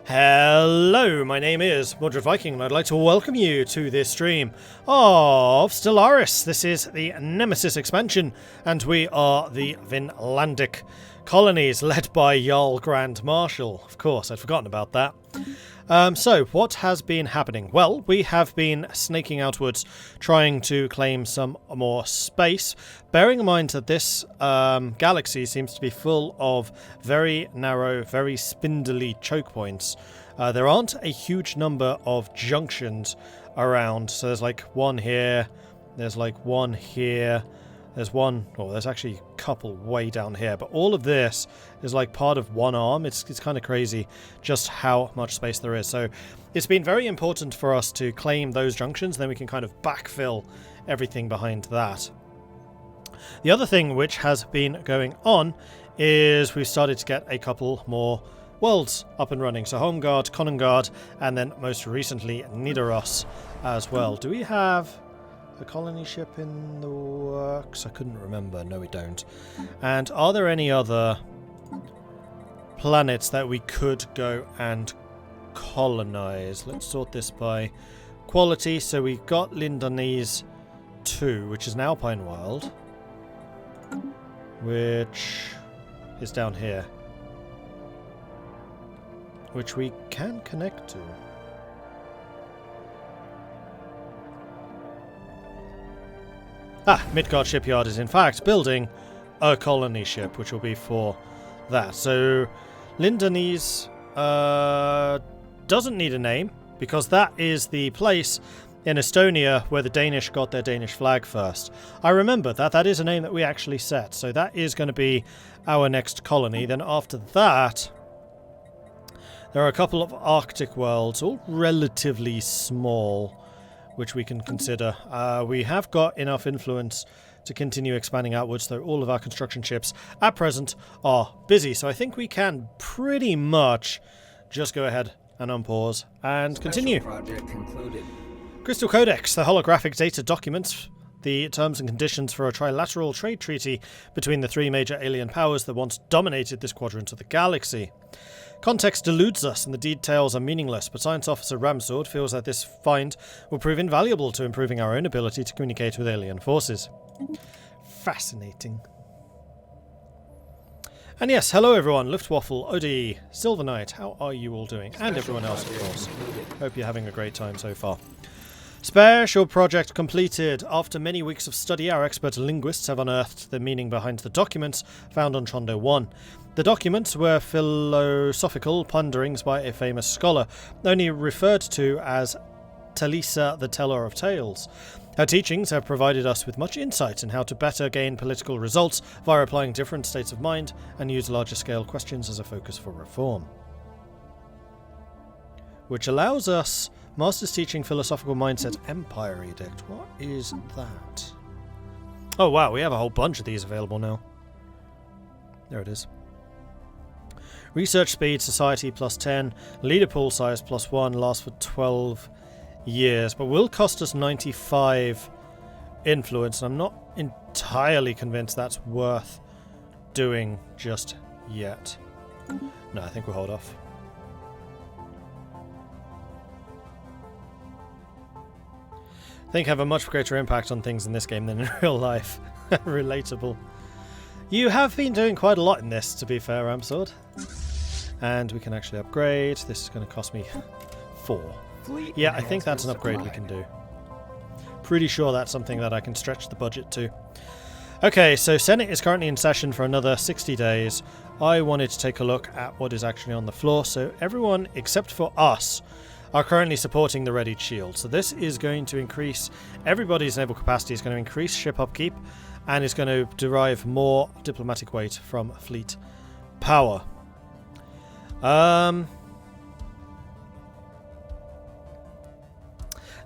Hello, my name is Mordred Viking, and I'd like to welcome you to this stream of Stellaris. This is the Nemesis expansion, and we are the Vinlandic Colonies, led by Jarl Grand Marshal. Of course, I'd forgotten about that. So, what has been happening? Well, we have been snaking outwards, trying to claim some more space, bearing in mind that this galaxy seems to be full of very narrow, very spindly choke points. There aren't a huge number of junctions around, so there's like one here, there's like one here, there's one, oh, there's actually a couple way down here, but all of this is like part of one arm. It's kind of crazy just how much space there is. So it's been very important for us to claim those junctions, then we can kind of backfill everything behind that. The other thing which has been going on is we've started to get a couple more worlds up and running. So Homeguard, Conungard, and then most recently Nidaros as well. Do we have a colony ship in the works? I couldn't remember. No, we don't. And are there any other planets that we could go and colonize? Let's sort this by quality. So we've got Lindanese 2, which is an Alpine Wild, which is down here, which we can connect to. Midgard Shipyard is in fact building a colony ship, which will be for that. So Lindanese doesn't need a name, because that is the place in Estonia where the Danish got their Danish flag first. I remember that. That is a name that we actually set. So that is going to be our next colony. Then after that, there are a couple of Arctic worlds, all relatively small, which we can consider. We have got enough influence to continue expanding outwards, though all of our construction ships at present are busy. So I think we can pretty much just go ahead and unpause and continue. Project concluded. Crystal Codex, the holographic data documents the terms and conditions for a trilateral trade treaty between the three major alien powers that once dominated this quadrant of the galaxy. Context deludes us and the details are meaningless, but Science Officer Ramsword feels that this find will prove invaluable to improving our own ability to communicate with alien forces. Fascinating. And yes, hello everyone, Luftwaffle, OD, Silver Knight, how are you all doing? And everyone else, of course. Hope you're having a great time so far. Special project completed. After many weeks of study, our expert linguists have unearthed the meaning behind the documents found on Chondo 1. The documents were philosophical ponderings by a famous scholar, only referred to as Talisa the Teller of Tales. Her teachings have provided us with much insight in how to better gain political results via applying different states of mind and use larger scale questions as a focus for reform. Which allows us Master's Teaching Philosophical Mindset Empire Edict. What is that? Oh wow, we have a whole bunch of these available now. There it is. Research speed, society plus 10, leader pool size plus 1, lasts for 12 years, but will cost us 95 influence, and I'm not entirely convinced that's worth doing just yet. No, I think we'll hold off. I think have a much greater impact on things in this game than in real life. Relatable. You have been doing quite a lot in this, to be fair, Ramsword. And we can actually upgrade. This is going to cost me 4. Yeah, I think that's an upgrade we can do. Pretty sure that's something that I can stretch the budget to. Okay, so Senate is currently in session for another 60 days. I wanted to take a look at what is actually on the floor. So everyone except for us are currently supporting the Readied Shield. So this is going to increase everybody's naval capacity, is going to increase ship upkeep, and is going to derive more diplomatic weight from fleet power.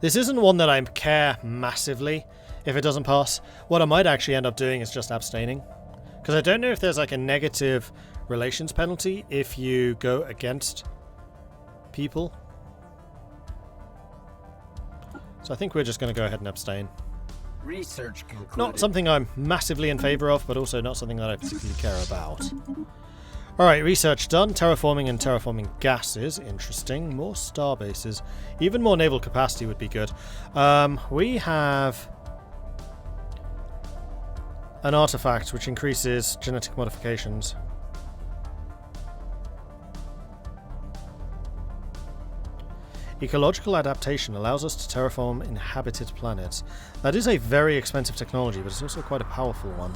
This isn't one that I care massively if it doesn't pass. What I might actually end up doing is just abstaining, because I don't know if there's like a negative relations penalty if you go against people. So I think we're just going to go ahead and abstain. Research concluded. Not something I'm massively in favour of, but also not something that I particularly care about. Alright, research done. Terraforming and terraforming gases. Interesting. More star bases. Even more naval capacity would be good. We have an artifact which increases genetic modifications. Ecological adaptation allows us to terraform inhabited planets. That is a very expensive technology, but it's also quite a powerful one.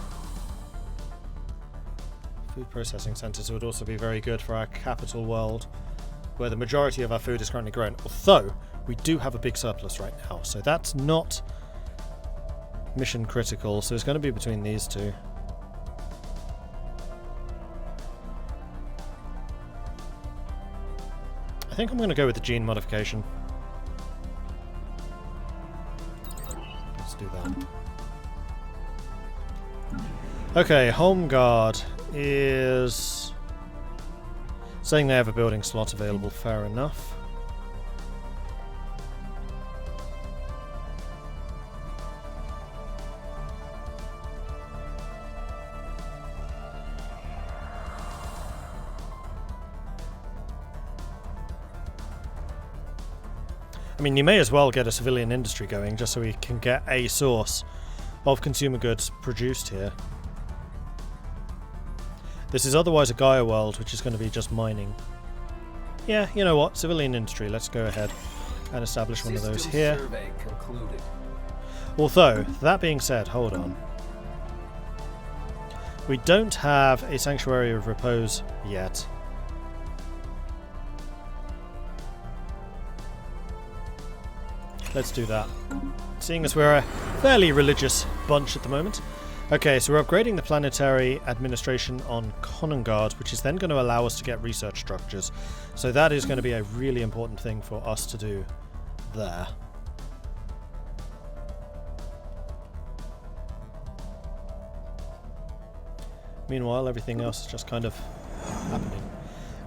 Food processing centres would also be very good for our capital world, where the majority of our food is currently grown. Although, we do have a big surplus right now, so that's not mission critical, so it's going to be between these two. I think I'm going to go with the gene modification. Let's do that. Okay, Home Guard is saying they have a building slot available. Fair enough. I mean, you may as well get a civilian industry going just so we can get a source of consumer goods produced here. This is otherwise a Gaia world, which is going to be just mining. Yeah, you know what? Civilian industry. Let's go ahead and establish one of those here. Survey concluded. Although, that being said, hold on. We don't have a Sanctuary of Repose yet. Let's do that. Seeing as we're a fairly religious bunch at the moment. Okay, so we're upgrading the planetary administration on Konungard, which is then going to allow us to get research structures. So that is going to be a really important thing for us to do there. Meanwhile, everything else is just kind of happening.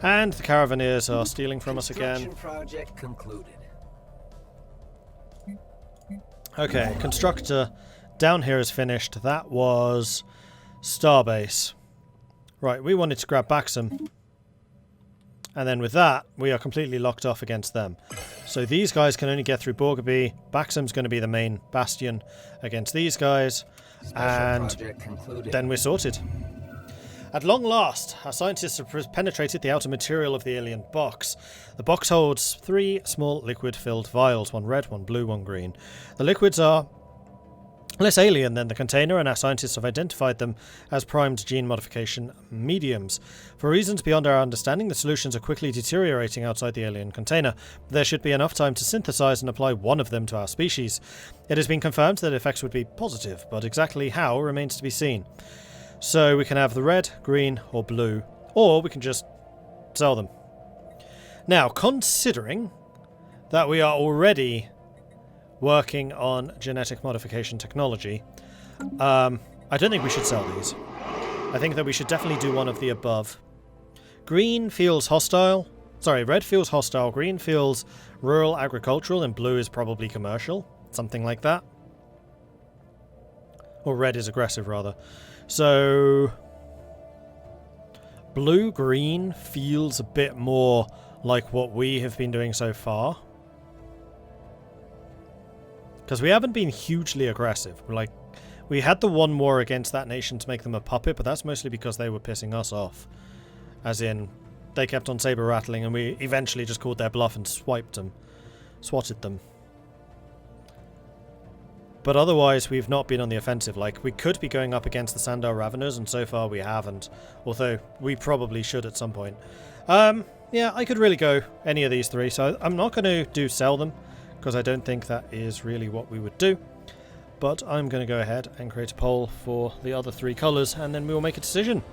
And the Caravaneers are stealing from us again. Construction project concluded. Okay, constructor down here is finished. That was Starbase. Right, we wanted to grab Baxham. And then with that, we are completely locked off against them. So these guys can only get through Borgaby. Baxham's going to be the main bastion against these guys. And then we're sorted. At long last, our scientists have penetrated the outer material of the alien box. The box holds 3 small liquid-filled vials, one red, one blue, one green. The liquids are less alien than the container, and our scientists have identified them as primed gene modification mediums. For reasons beyond our understanding, the solutions are quickly deteriorating outside the alien container. There should be enough time to synthesize and apply one of them to our species. It has been confirmed that effects would be positive, but exactly how remains to be seen. So we can have the red, green, or blue, or we can just sell them. Now, considering that we are already working on genetic modification technology, I don't think we should sell these. I think that we should definitely do one of the above. Green feels hostile. Sorry, red feels hostile, green feels rural agricultural, and blue is probably commercial. Something like that. Or red is aggressive, rather. So, blue-green feels a bit more like what we have been doing so far. Because we haven't been hugely aggressive. Like, we had the one war against that nation to make them a puppet, but that's mostly because they were pissing us off. As in, they kept on saber rattling and we eventually just called their bluff and swatted them. But otherwise, we've not been on the offensive. Like, we could be going up against the Sandar Raveners, and so far we haven't. Although, we probably should at some point. Yeah, I could really go any of these 3, so I'm not going to do sell them, because I don't think that is really what we would do. But I'm going to go ahead and create a poll for the other 3 colours, and then we will make a decision.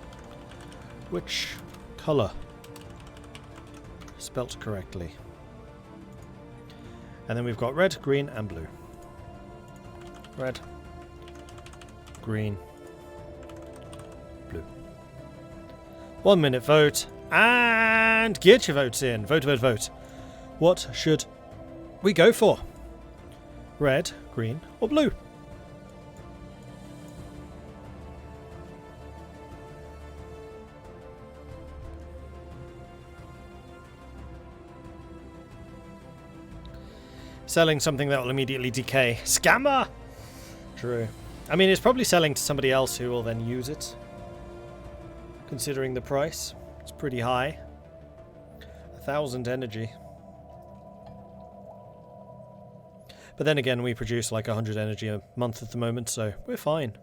Which colour? Spelt correctly. And then we've got red, green, and blue. Red, green, blue. 1 minute vote, and get your votes in. Vote, vote, vote. What should we go for? Red, green, or blue? selling something that will immediately decay. Scammer! True. I mean, it's probably selling to somebody else who will then use it. Considering the price. It's pretty high. 1,000 energy. But then again, we produce like 100 energy a month at the moment, so we're fine.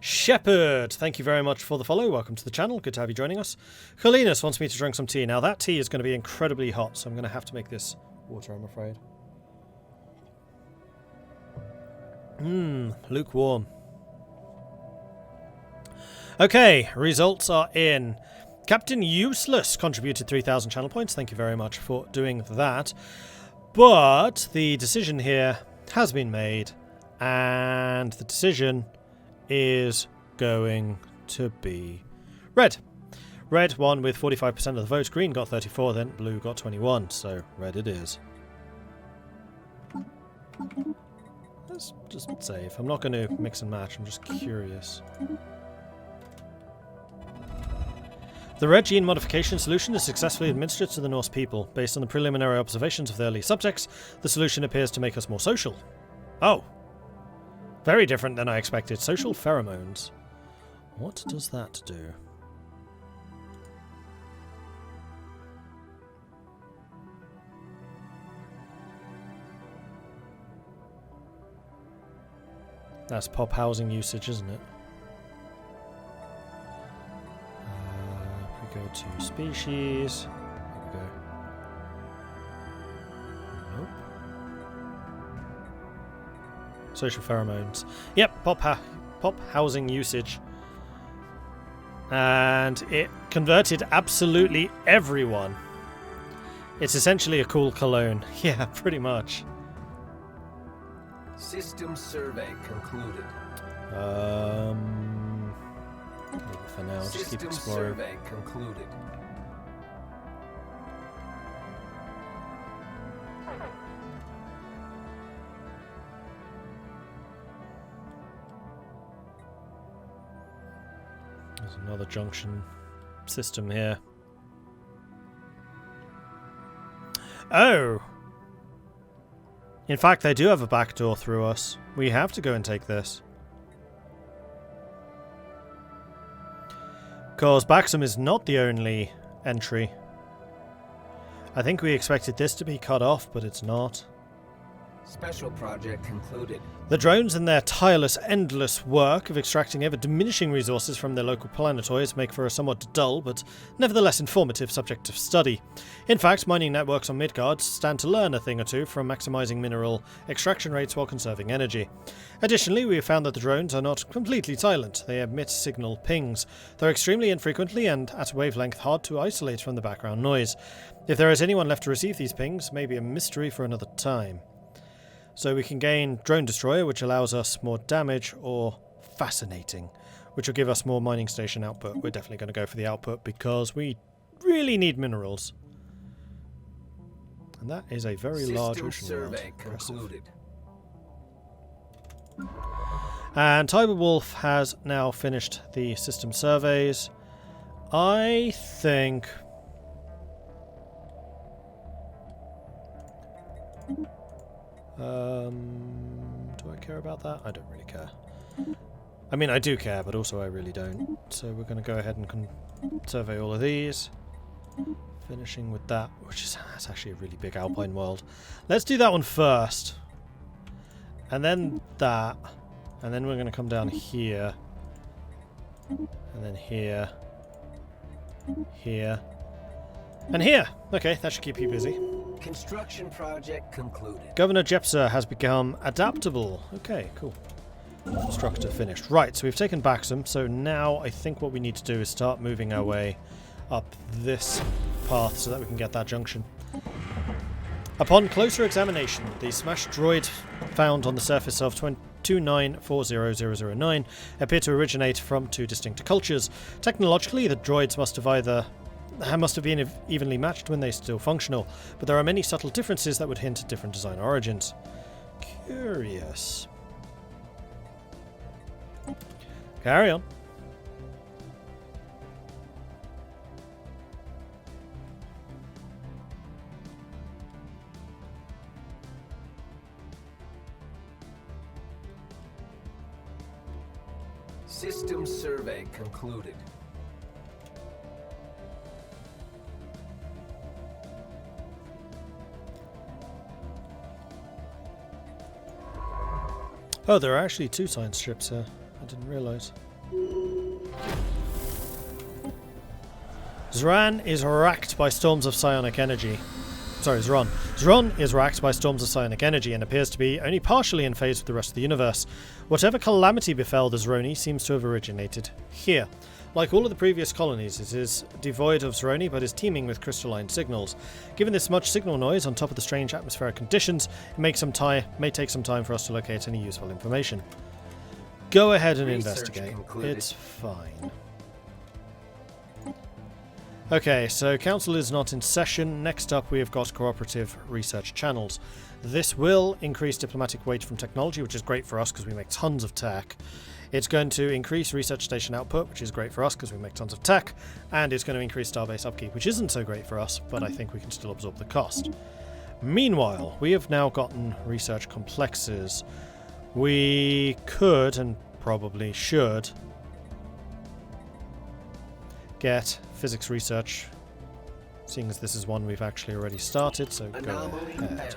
Shepherd, thank you very much for the follow. Welcome to the channel. Good to have you joining us. Colinus wants me to drink some tea. Now that tea is going to be incredibly hot, so I'm going to have to make this water, I'm afraid. Lukewarm. Okay, results are in. Captain Useless contributed 3,000 channel points. Thank you very much for doing that. But the decision here has been made, and the decision is going to be red. Red won with 45% of the votes. Green got 34, then blue got 21. So red it is. Let's just save. I'm not going to mix and match. I'm just curious. The red gene modification solution is successfully administered to the Norse people. Based on the preliminary observations of the early subjects, the solution appears to make us more social. Oh. Very different than I expected. Social pheromones. What does that do? That's pop housing usage, isn't it? Go to species. There we go. Nope. Social pheromones. Yep, pop housing usage. And it converted absolutely everyone. It's essentially a cool cologne. Yeah, pretty much. System survey concluded. For now, just keep exploring. Survey concluded. There's another junction system here. Oh! In fact, they do have a back door through us. We have to go and take this. Because Baxham is not the only entry. I think we expected this to be cut off, but it's not. Special project concluded. The drones and their tireless, endless work of extracting ever-diminishing resources from their local planetoids make for a somewhat dull, but nevertheless informative subject of study. In fact, mining networks on Midgard stand to learn a thing or two from maximizing mineral extraction rates while conserving energy. Additionally, we have found that the drones are not completely silent. They emit signal pings. They're extremely infrequently and at a wavelength hard to isolate from the background noise. If there is anyone left to receive these pings, may be a mystery for another time. So we can gain Drone Destroyer, which allows us more damage, or Fascinating, which will give us more mining station output. We're definitely going to go for the output because we really need minerals. And that is a very large ocean world. Survey concluded. And Tiber Wolf has now finished the system surveys. I think... do I care about that? I don't really care. I mean, I do care, but also I really don't. So we're going to go ahead and survey all of these. Finishing with that, that's actually a really big alpine world. Let's do that one first. And then that. And then we're going to come down here. And then here. Here. And here! Okay, that should keep you busy. Construction project concluded. Governor Jepsa has become adaptable. Okay, cool. Constructor finished. Right, so we've taken Baxham, so now I think what we need to do is start moving our way up this path so that we can get that junction. Upon closer examination, the smashed droid found on the surface of 2940009 appear to originate from two distinct cultures. Technologically, the droids must have been evenly matched when they're still functional, but there are many subtle differences that would hint at different design origins. Curious. Carry on. System survey concluded. Oh, there are actually 2 science ships here. I didn't realise. Zran is racked by storms of psionic energy. Sorry, Zron. Zron is racked by storms of psionic energy and appears to be only partially in phase with the rest of the universe. Whatever calamity befell the Zroni seems to have originated here. Like all of the previous colonies, it is devoid of Zroni but is teeming with crystalline signals. Given this much signal noise on top of the strange atmospheric conditions, it may take some time for us to locate any useful information. Go ahead and investigate. It's fine. Okay, so Council is not in session. Next up we have got cooperative research channels. This will increase diplomatic weight from technology, which is great for us because we make tons of tech. It's going to increase research station output, which is great for us because we make tons of tech. And it's going to increase starbase upkeep, which isn't so great for us, but I think we can still absorb the cost. Meanwhile, we have now gotten research complexes. We could, and probably should, get physics research, seeing as this is one we've actually already started, so go ahead.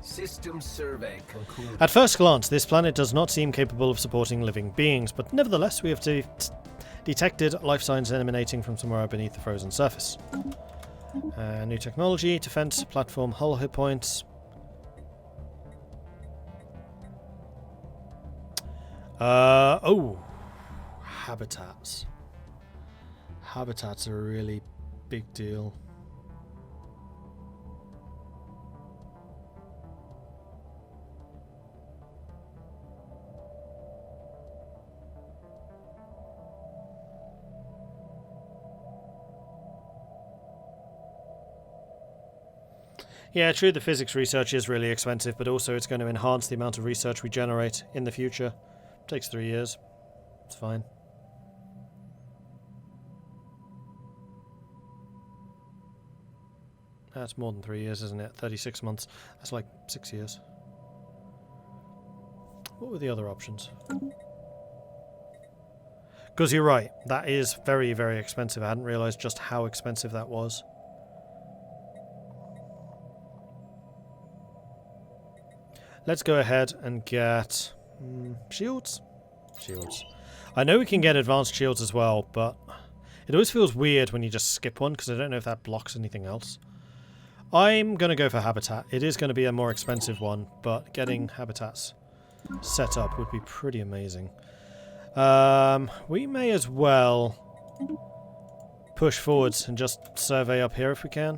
System survey concluded. At first glance, this planet does not seem capable of supporting living beings, but nevertheless we have detected life signs emanating from somewhere beneath the frozen surface. New technology, defense, platform, hull hit points. Oh, habitats. Habitats are a really big deal. Yeah, true, the physics research is really expensive, but also it's going to enhance the amount of research we generate in the future. Takes 3 years. It's fine. That's more than 3 years, isn't it? 36 months. That's like 6 years. What were the other options? Because you're right, that is very, very expensive. I hadn't realised just how expensive that was. Let's go ahead and get shields. Shields. I know we can get advanced shields as well, but it always feels weird when you just skip one because I don't know if that blocks anything else. I'm going to go for habitat. It is going to be a more expensive one, but getting habitats set up would be pretty amazing. We may as well push forwards and just survey up here if we can.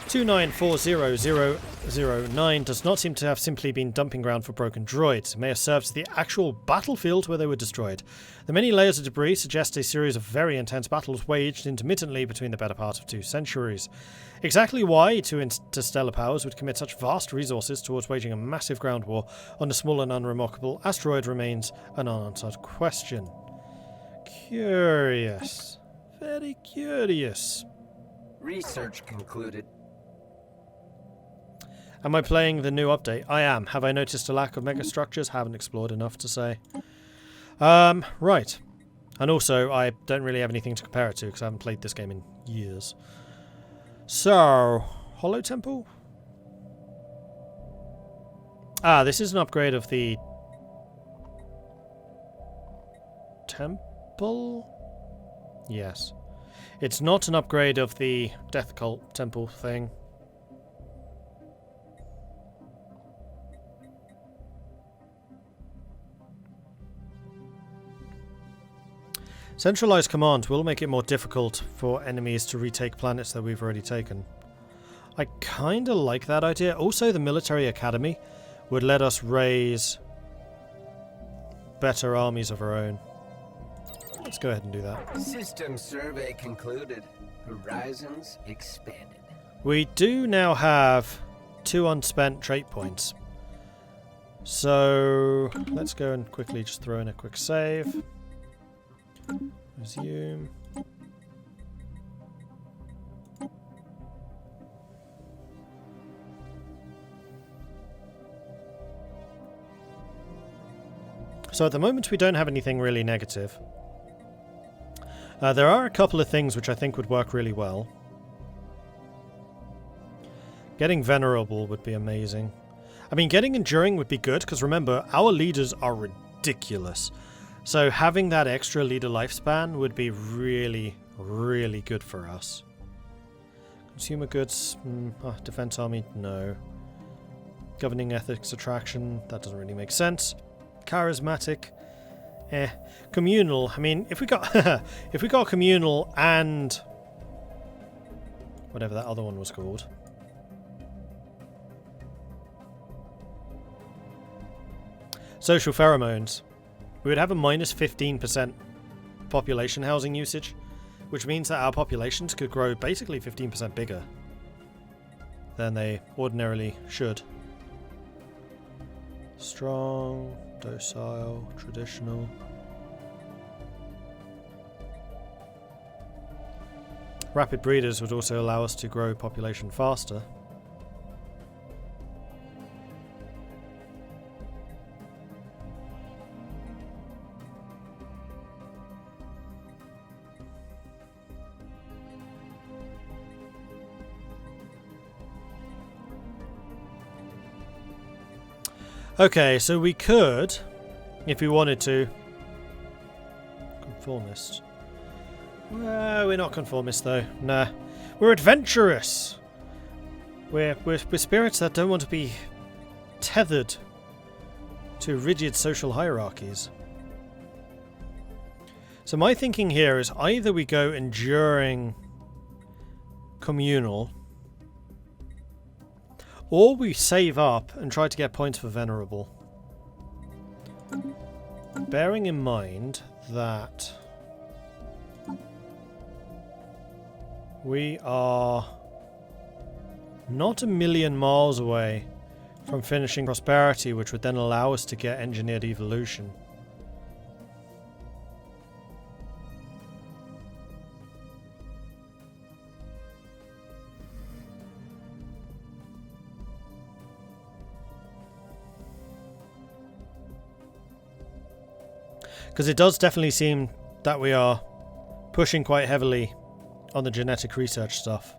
29400009 does not seem to have simply been dumping ground for broken droids. It may have served as the actual battlefield where they were destroyed. The many layers of debris suggest a series of very intense battles waged intermittently between the better part of 2 centuries. Exactly why two interstellar powers would commit such vast resources towards waging a massive ground war on a small and unremarkable asteroid remains an unanswered question. Curious. Very curious. Research concluded. Am I playing the new update? I am. Have I noticed a lack of megastructures? Haven't explored enough to say. Right. And also, I don't really have anything to compare it to because I haven't played this game in years. So, Hollow Temple? Ah, this is an upgrade of the temple? Yes. It's not an upgrade of the Death Cult temple thing. Centralized command will make it more difficult for enemies to retake planets that we've already taken. I kinda like that idea. Also, the military academy would let us raise better armies of our own. Let's go ahead and do that. System survey concluded. Horizons expanded. We do now have 2 unspent trait points. So let's go and quickly just throw in a quick save. Resume. So at the moment we don't have anything really negative. There are a couple of things which I think would work really well. Getting Venerable would be amazing. I mean, getting Enduring would be good, because remember, our leaders are ridiculous. So having that extra leader lifespan would be really, really good for us. Consumer goods, defense army, no. Governing ethics attraction, that doesn't really make sense. Charismatic, communal. I mean, if we got if we got communal and whatever that other one was called, social pheromones, we would have a minus 15% population housing usage, which means that our populations could grow basically 15% bigger than they ordinarily should. Strong, docile, traditional. Rapid breeders would also allow us to grow population faster. Okay, so we could, if we wanted to, conformist. Well, we're not conformist though. Nah, we're adventurous. We're spirits that don't want to be tethered to rigid social hierarchies. So my thinking here is either we go enduring communal, or we save up and try to get points for venerable. Bearing in mind that we are not a million miles away from finishing prosperity, which would then allow us to get engineered evolution. Because it does definitely seem that we are pushing quite heavily on the genetic research stuff.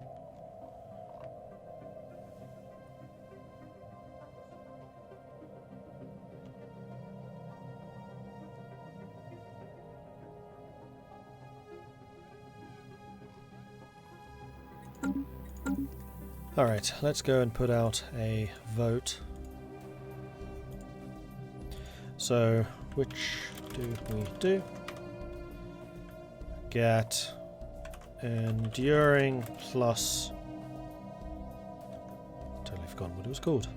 Alright, let's go and put out a vote. So, which do we do? Get enduring plus... Totally forgotten what it was called.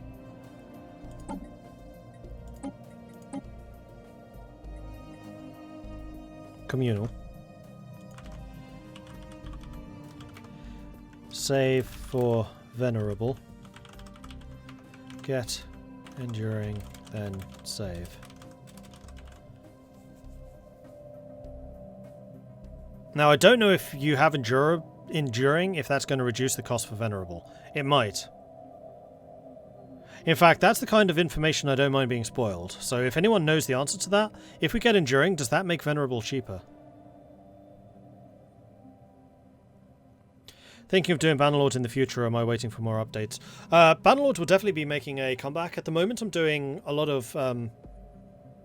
Communal. Save for venerable. Get enduring, then save. Now, I don't know if you have enduring, if that's going to reduce the cost for venerable. It might. In fact, that's the kind of information I don't mind being spoiled. So if anyone knows the answer to that, if we get enduring, does that make venerable cheaper? Thinking of doing Bannerlord in the future, or am I waiting for more updates? Bannerlord will definitely be making a comeback. At the moment, I'm doing a lot of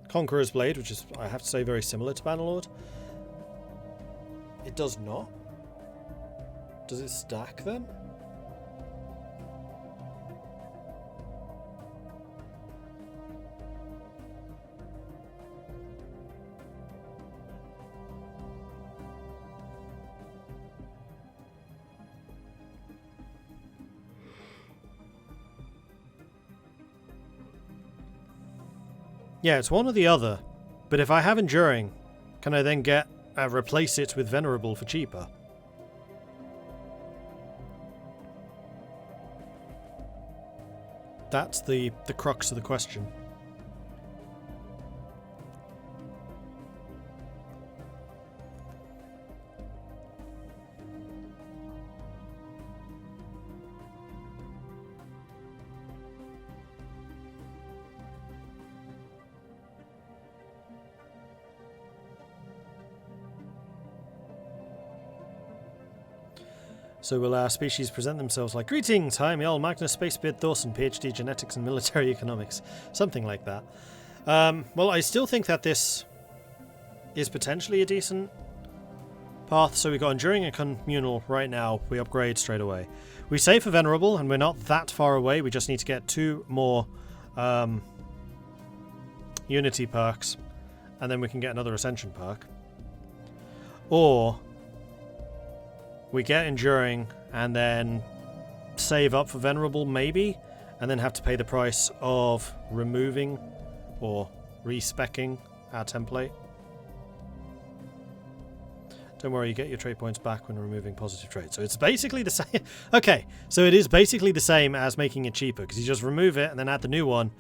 Conqueror's Blade, which is, I have to say, very similar to Bannerlord. It does not. Does it stack then? Yeah, it's one or the other. But if I have Enduring, can I then get replace it with Venerable for cheaper? That's the crux of the question. So will our species present themselves like, "Greetings, I am Jarl Magnus Spacebeard Thorson, PhD Genetics and Military Economics." Something like that. Well, I still think that this is potentially a decent path. So we got Enduring and Communal right now. We upgrade straight away. We save for Venerable, and we're not that far away. We just need to get 2 more Unity perks, and then we can get another Ascension perk. Or we get Enduring and then save up for Venerable, maybe, and then have to pay the price of removing or respecking our template. Don't worry, you get your trait points back when removing positive traits. So it's basically the same. Okay, so it is basically the same as making it cheaper, because you just remove it and then add the new one,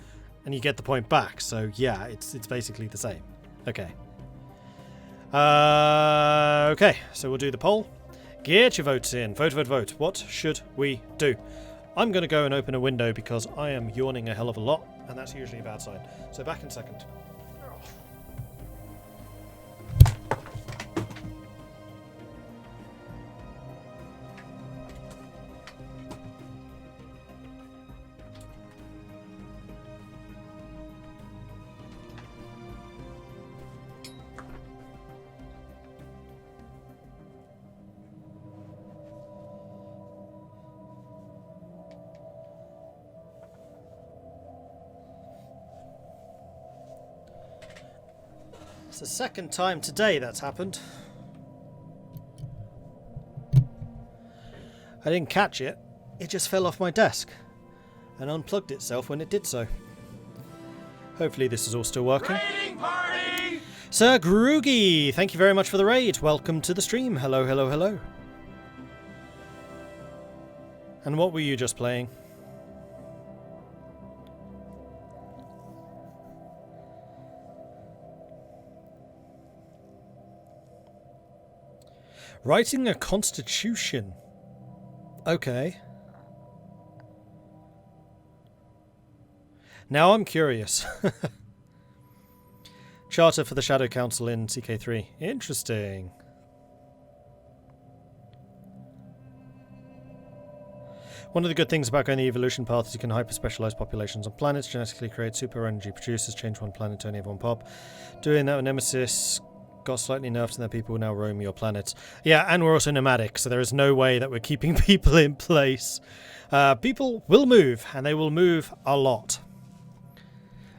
and you get the point back. So yeah, it's basically the same. Okay. Okay, so we'll do the poll. Get your votes in. Vote, vote, vote. What should we do? I'm going to go and open a window because I am yawning a hell of a lot, and that's usually a bad sign. So back in a second. It's the second time today that's happened. I didn't catch it. It just fell off my desk and unplugged itself when it did so. Hopefully this is all still working. Raiding party! Sir Groogy, thank you very much for the raid. Welcome to the stream. Hello, hello, hello. And what were you just playing? Writing a constitution. Okay. Now I'm curious. Charter for the Shadow Council in CK3. Interesting. One of the good things about going the evolution path is you can hyper-specialize populations on planets, genetically create super energy producers, change one planet to only have one pop. Doing that with Nemesis got slightly nerfed and then people now roam your planets. Yeah, and we're also nomadic, so there is no way that we're keeping people in place. People will move, and they will move a lot.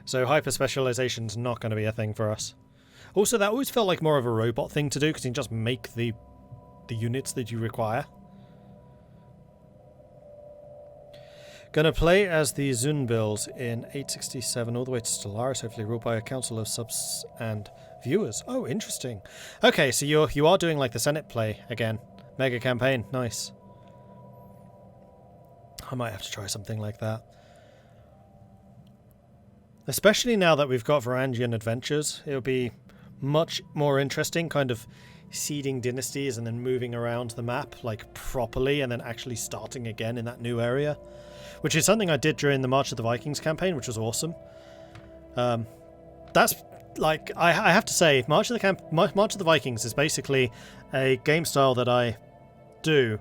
So hyper-specialization's not going to be a thing for us. Also, that always felt like more of a robot thing to do, because you can just make the units that you require. Gonna play as the Zunbils in 867 all the way to Stellaris, hopefully ruled by a council of subs and viewers. Oh, interesting. Okay, so you are doing like the Senate play again. Mega campaign, nice. I might have to try something like that. Especially now that we've got Varangian adventures, it'll be much more interesting, kind of seeding dynasties and then moving around the map like properly and then actually starting again in that new area. Which is something I did during the March of the Vikings campaign, which was awesome. That's like I have to say, March of the Vikings is basically a game style that I do,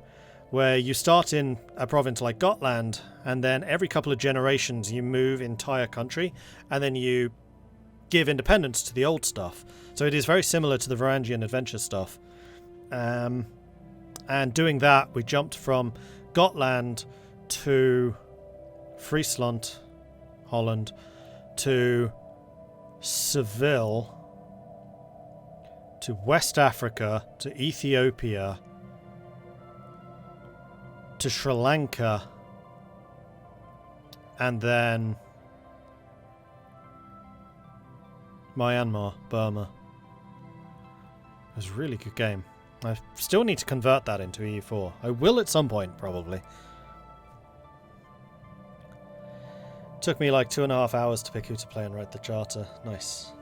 where you start in a province like Gotland, and then every couple of generations you move entire country, and then you give independence to the old stuff. So it is very similar to the Varangian adventure stuff. And doing that, we jumped from Gotland to Friesland, Holland, to Seville, to West Africa, to Ethiopia, to Sri Lanka, and then Myanmar, Burma. It was a really good game. I still need to convert that into EU4. I will at some point, probably. Took me like 2.5 hours to pick who to play and write the charter. Nice.